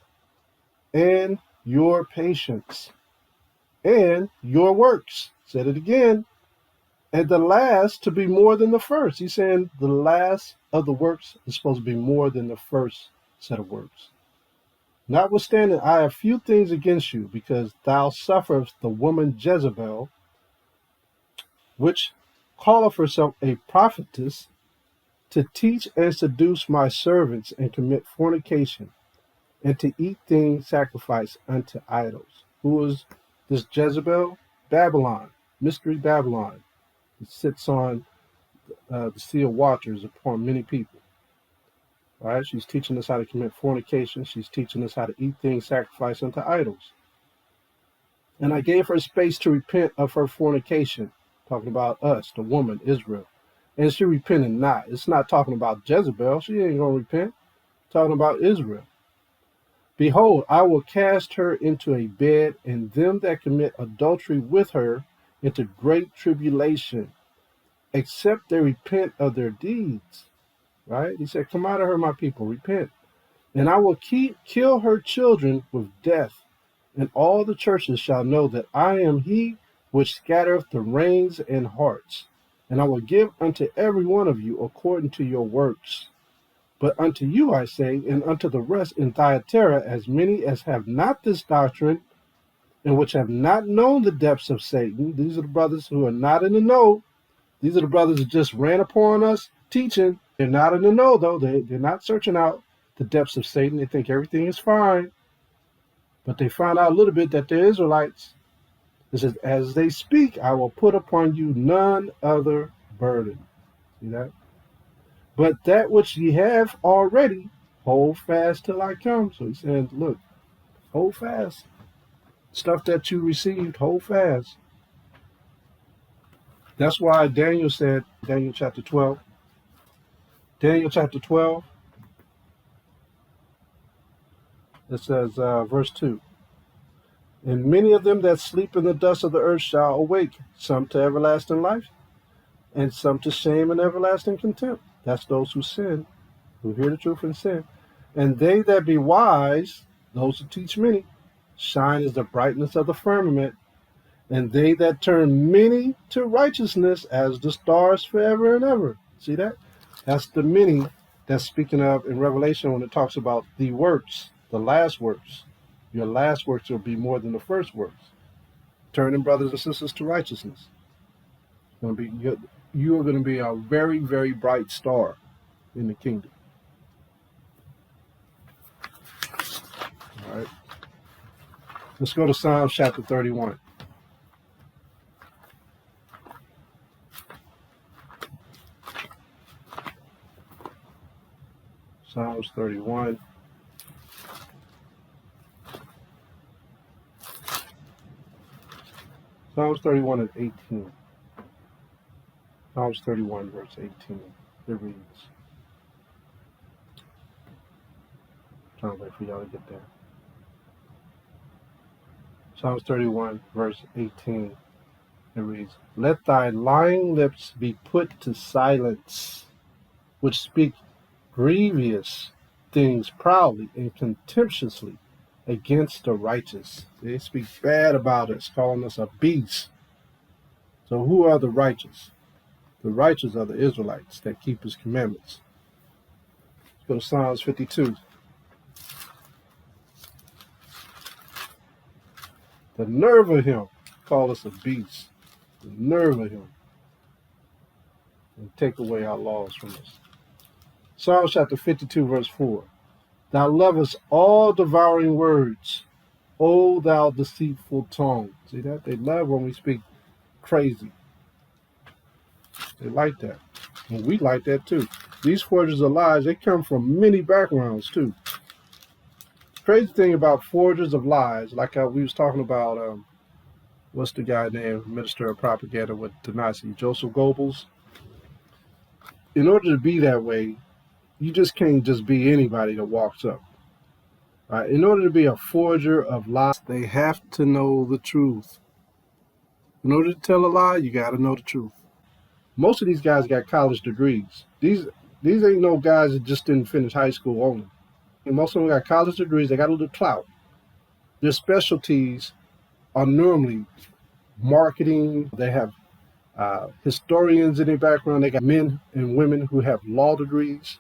and your patience, and your works. Said it again. And the last to be more than the first. He's saying the last of the works is supposed to be more than the first set of works. Notwithstanding, I have few things against you, because thou sufferest the woman Jezebel, which calleth herself a prophetess, to teach and seduce my servants and commit fornication, and to eat things sacrificed unto idols. Who is this Jezebel? Babylon, mystery Babylon. It sits on the sea of waters upon many people. All right, she's teaching us how to commit fornication. She's teaching us how to eat things sacrificed unto idols. And I gave her space to repent of her fornication, talking about us, the woman, Israel. And she repented not. It's not talking about Jezebel. She ain't going to repent. It's talking about Israel. Behold, I will cast her into a bed, and them that commit adultery with her into great tribulation, except they repent of their deeds. Right? He said, come out of her, my people, repent. And I will kill her children with death, and all the churches shall know that I am he which scattereth the reins and hearts. And I will give unto every one of you according to your works. But unto you I say, and unto the rest in Thyatira, as many as have not this doctrine, and which have not known the depths of Satan. These are the brothers who are not in the know. These are the brothers that just ran upon us teaching. They're not in the know, though. They're not searching out the depths of Satan. They think everything is fine. But they found out a little bit that they're Israelites. It says, as they speak, I will put upon you none other burden. See that? But that which ye have already, hold fast till I come. So he said, look, hold fast. Stuff that you received, hold fast. That's why Daniel said, Daniel chapter 12. Daniel chapter 12, it says, verse 2. And many of them that sleep in the dust of the earth shall awake, some to everlasting life, and some to shame and everlasting contempt. That's those who sin, who hear the truth and sin. And they that be wise, those who teach many, shine as the brightness of the firmament. And they that turn many to righteousness as the stars forever and ever. See that? That's the many that's speaking of in Revelation when it talks about the works, the last works. Your last works will be more than the first works. Turning brothers and sisters to righteousness. You are going to be a very, very bright star in the kingdom. All right. Let's go to Psalms chapter 31. Psalms 31. Psalms 31 and 18. Psalms 31 verse 18. It reads. I'm trying to wait for y'all to get there. Psalms 31 verse 18. It reads, let thy lying lips be put to silence, which speak grievous things proudly and contemptuously against the righteous. They speak bad about us, calling us a beast. So who are the righteous? The righteous are the Israelites that keep his commandments. Let's go to Psalms 52. The nerve of him, call us a beast. The nerve of him. And take away our laws from us. Psalms chapter 52 verse 4. Thou lovest all devouring words, O thou deceitful tongue. See that? They love when we speak crazy. They like that. And we like that too. These forgers of lies, they come from many backgrounds too. The crazy thing about forgers of lies, like we was talking about, what's the guy named Minister of Propaganda with the Nazi, Joseph Goebbels. In order to be that way, you just can't just be anybody that walks up. Right? In order to be a forger of lies, they have to know the truth. In order to tell a lie, you got to know the truth. Most of these guys got college degrees. These ain't no guys that just didn't finish high school only. And most of them got college degrees. They got a little clout. Their specialties are normally marketing. They have historians in their background. They got men and women who have law degrees.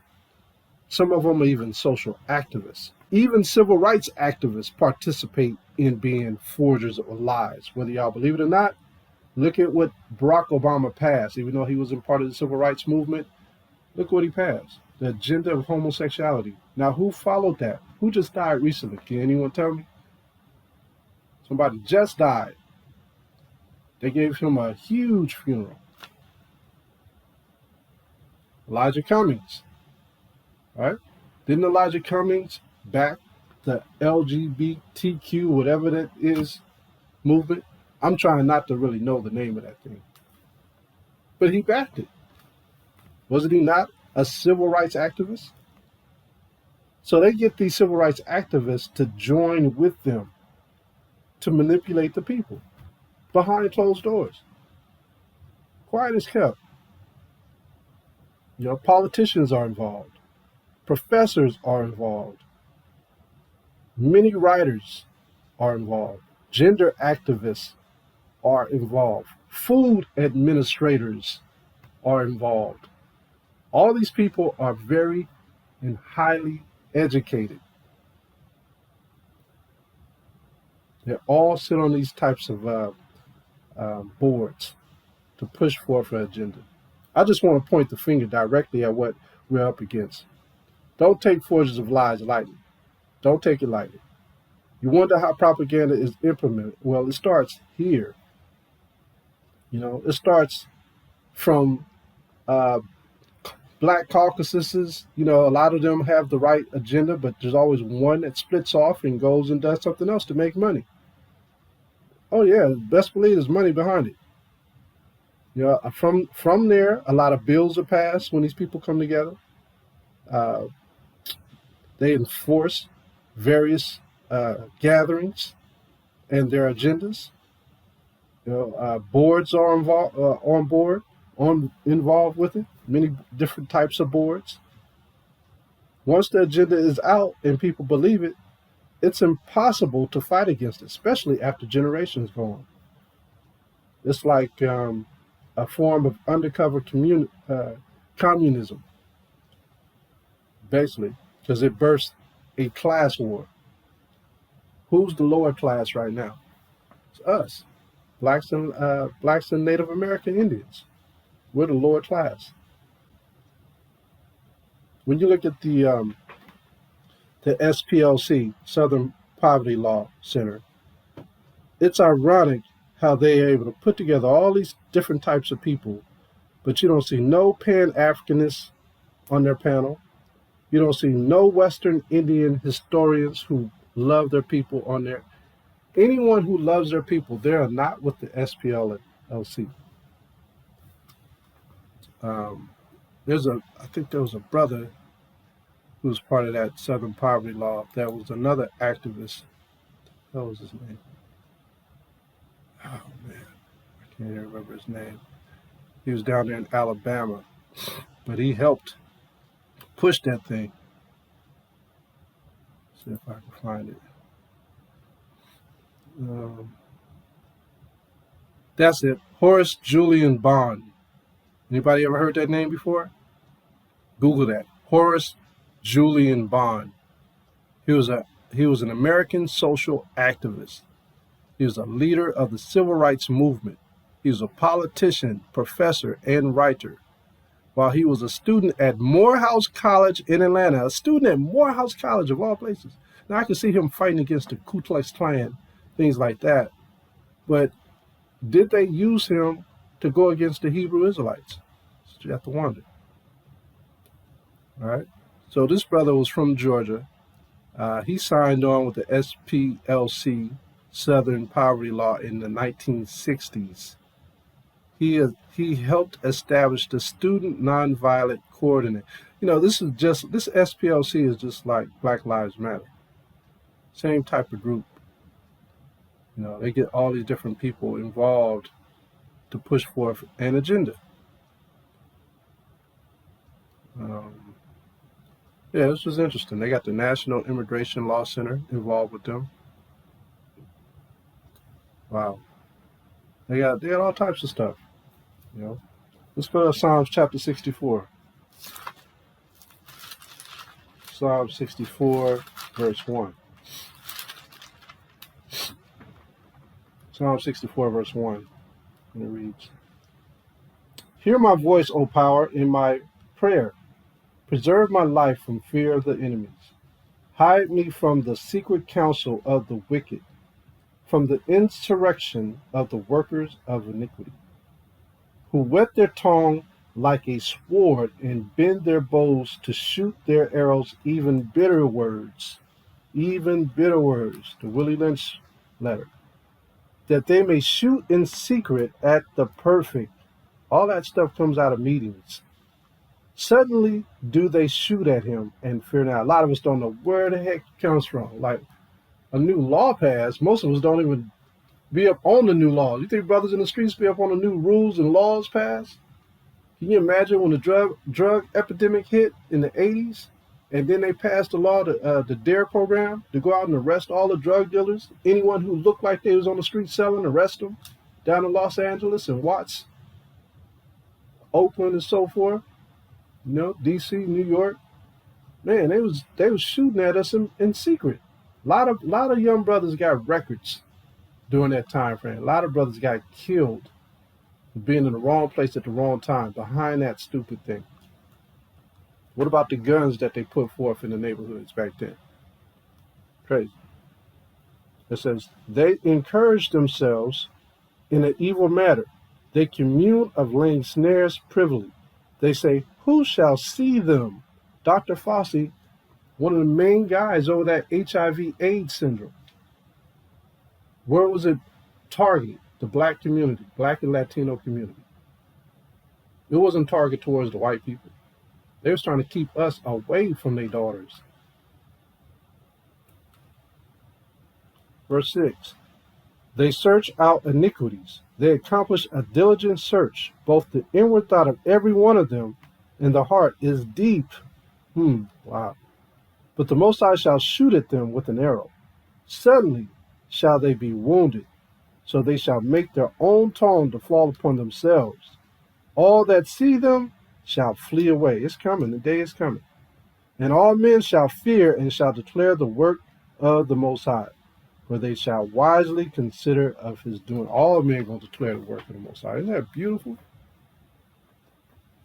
Some of them are even social activists. Even civil rights activists participate in being forgers of lies. Whether y'all believe it or not, look at what Barack Obama passed. Even though he wasn't part of the civil rights movement, Look what he passed. The agenda of homosexuality. Now, who followed that? Who just died recently? Can anyone tell me? Somebody just died. They gave him a huge funeral. Elijah Cummings. Right? Didn't Elijah Cummings back the LGBTQ, whatever that is, movement? I'm trying not to really know the name of that thing. But he backed it. Wasn't he not a civil rights activist? So they get these civil rights activists to join with them to manipulate the people behind closed doors. Quiet as kept. Politicians are involved. Professors are involved. Many writers are involved. Gender activists are involved. Food administrators are involved. All these people are very and highly educated. They all sit on these types of boards to push forth an agenda. I just want to point the finger directly at what we're up against. Don't take forges of lies lightly. Don't take it lightly. You wonder how propaganda is implemented. Well, it starts here. It starts from black caucuses. A lot of them have the right agenda, but there's always one that splits off and goes and does something else to make money. Oh yeah, best believe there's money behind it. From there, a lot of bills are passed when these people come together. They enforce various gatherings and their agendas. Boards are involved with it. Many different types of boards. Once the agenda is out and people believe it, it's impossible to fight against it, especially after generations go on. It's like a form of undercover communism, basically, because it bursts a class war. Who's the lower class right now? It's us, blacks and Native American Indians. We're the lower class. When you look at the SPLC, Southern Poverty Law Center, it's ironic how they are able to put together all these different types of people, but you don't see no Pan-Africanists on their panel. You don't see no Western Indian historians who love their people on there. Anyone who loves their people, they are not with the SPLC. I think there was a brother who was part of that Southern Poverty Law. That was another activist. What was his name? Oh man, I can't even remember his name. He was down there in Alabama, but he helped push that thing. See if I can find it. That's it. Horace Julian Bond. Anybody ever heard that name before? Google that. Horace Julian Bond. He was an American social activist. He was a leader of the civil rights movement. He was a politician, professor, and writer. While he was a student at Morehouse College in Atlanta, a student at Morehouse College of all places. Now I can see him fighting against the Ku Klux Klan, things like that. But did they use him to go against the Hebrew Israelites? So you have to wonder. All right. So this brother was from Georgia. He signed on with the SPLC, Southern Poverty Law, in the 1960s. He helped establish the Student Nonviolent Coordinator. This SPLC is just like Black Lives Matter. Same type of group. They get all these different people involved to push forth an agenda. This was interesting. They got the National Immigration Law Center involved with them. Wow. They got all types of stuff. Let's go to Psalms chapter 64. Psalm 64, verse 1. Psalm 64, verse 1. And it reads, "Hear my voice, O power, in my prayer. Preserve my life from fear of the enemies. Hide me from the secret counsel of the wicked, from the insurrection of the workers of iniquity, who whet their tongue like a sword and bend their bows to shoot their arrows, even bitter words, the Willie Lynch letter, that they may shoot in secret at the perfect. All that stuff comes out of meetings. Suddenly do they shoot at him and fear not. A lot of us don't know where the heck it comes from. Like a new law passed, most of us don't even be up on the new laws. You think brothers in the streets be up on the new rules and laws passed? Can you imagine when the drug epidemic hit in the 80s, and then they passed the law, the DARE program, to go out and arrest all the drug dealers, anyone who looked like they was on the street selling, arrest them, down in Los Angeles and Watts, Oakland and so forth, you know, DC, New York. Man, they was shooting at us in secret. A lot of young brothers got records during that time frame. A lot of brothers got killed for being in the wrong place at the wrong time behind that stupid thing. What about the guns that they put forth in the neighborhoods back then? Crazy. It says, they encourage themselves in an evil matter. They commune of laying snares privily. They say, who shall see them? Dr. Fauci, one of the main guys over that HIV/AIDS syndrome. Where was it targeted? The black community, black and Latino community. It wasn't targeted towards the white people. They was trying to keep us away from their daughters. Verse 6. They search out iniquities. They accomplish a diligent search. Both the inward thought of every one of them and the heart is deep. Wow. But the Most High shall shoot at them with an arrow. Suddenly shall they be wounded. So they shall make their own tongue to fall upon themselves. All that see them shall flee away. It's coming. The day is coming. And all men shall fear and shall declare the work of the Most High. For they shall wisely consider of his doing. All men are going to declare the work of the Most High. Isn't that beautiful?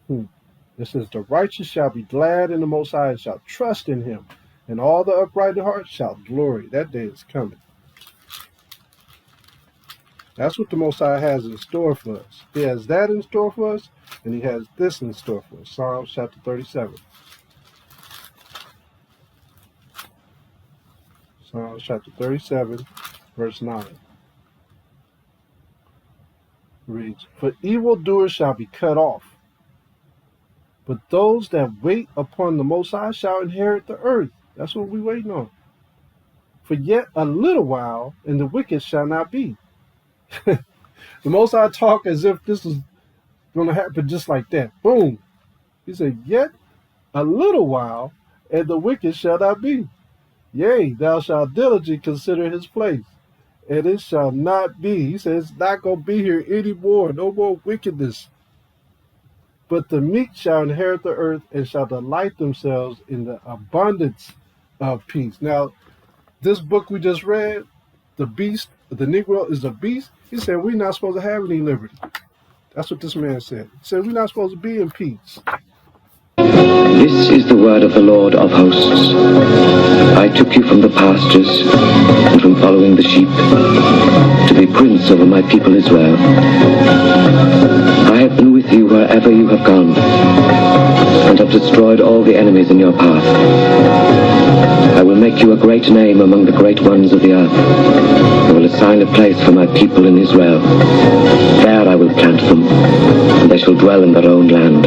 It says, the righteous shall be glad in the Most High and shall trust in him. And all the upright in heart shall glory. That day is coming. That's what the Most High has in store for us. He has that in store for us, and he has this in store for us. Psalms chapter 37. Psalms chapter 37, verse 9. Reads, for evildoers shall be cut off, but those that wait upon the Most High shall inherit the earth. That's what we're waiting on. For yet a little while, and the wicked shall not be. The Most High talk as if this is going to happen just like that. Boom. He said, yet a little while, and the wicked shall not be. Yea, thou shalt diligently consider his place, and it shall not be. He says, it's not going to be here anymore. No more wickedness. But the meek shall inherit the earth and shall delight themselves in the abundance of peace. Now, this book we just read, the beast, the Negro is a beast. He said we're not supposed to have any liberty. That's what this man said. He said we're not supposed to be in peace. This is the word of the Lord of hosts. I took you from the pastures and from following the sheep to be prince over my people Israel. I have been with you wherever you have gone and have destroyed all the enemies in your path. I will make you a great name among the great ones of the earth. I will assign a place for my people in Israel. There I will plant them, and they shall dwell in their own land.